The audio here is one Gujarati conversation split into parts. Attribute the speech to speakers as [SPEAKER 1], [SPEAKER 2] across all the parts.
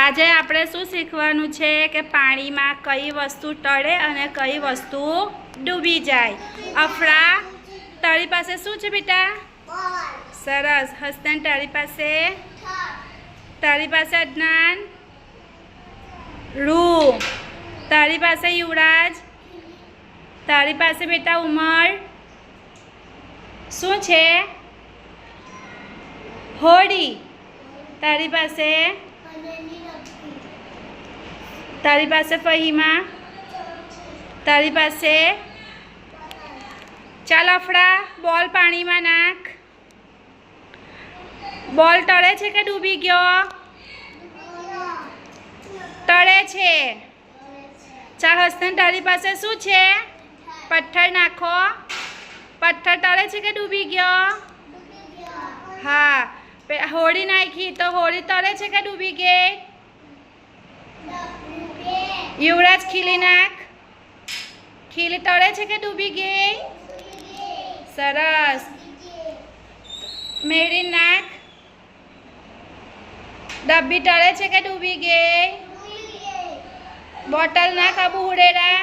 [SPEAKER 1] આજે આપણે શું શીખવાનું છે કે પાણીમાં કઈ વસ્તુ તળે અને કઈ વસ્તુ ડૂબી જાય. અફરા, તારી પાસે શું છે બેટા? સરસ. હસનાન, તારી પાસે? તારી પાસે? અદનાન? રૂ. તારી પાસે? યુવરાજ? તારી પાસે બેટા? ઉમર? શું છે? હોડી. તારી પાસે? તારી પાસે? ફહીમા? તારી પાસે? ચાલ અફડા, બોલ પાણીમાં નાખ. બોલ તળે છે કે ડૂબી ગયો? તળે છે. ચા હસન, તારી પાસે શું છે? પથ્થર નાખો. પથ્થર તળે છે કે ડૂબી ગયો? હા. હોળી નાખી તો હોળી તળે છે કે ડૂબી ગઈ? યુવરાજ, ખીલી નાખ. ખીલી તળે છે કે ડૂબી ગઈ? સરસ. મેરી નાખ. ડબ્બી તળે છે કે ડૂબી ગઈ? બોટલ નાખ. અબુ હુડેરા.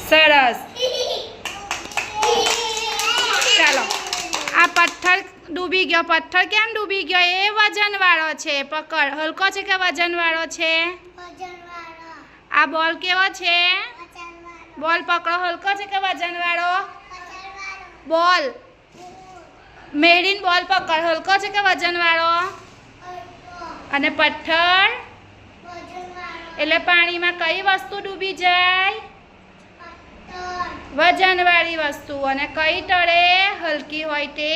[SPEAKER 1] સરસ. ચાલો, આ પથ્થર ડૂબી ગયો. પથ્થર કેમ ડૂબી ગયો? એ વજનવાળો છે. પકડ. હલકો છે કે વજનવાળો છે? આ બોલ કેવો છે? બોલ પકડો. હલકો છે કે વજનવાળો? બોલ મેરીન બોલ પકડ. હલકો છે કે વજનવાળો? અને પથ્થર એટલે પાણીમાં કઈ વસ્તુ ડૂબી જાય? વજનવાળી વસ્તુ. અને કઈ તળે? હલકી હોય તે.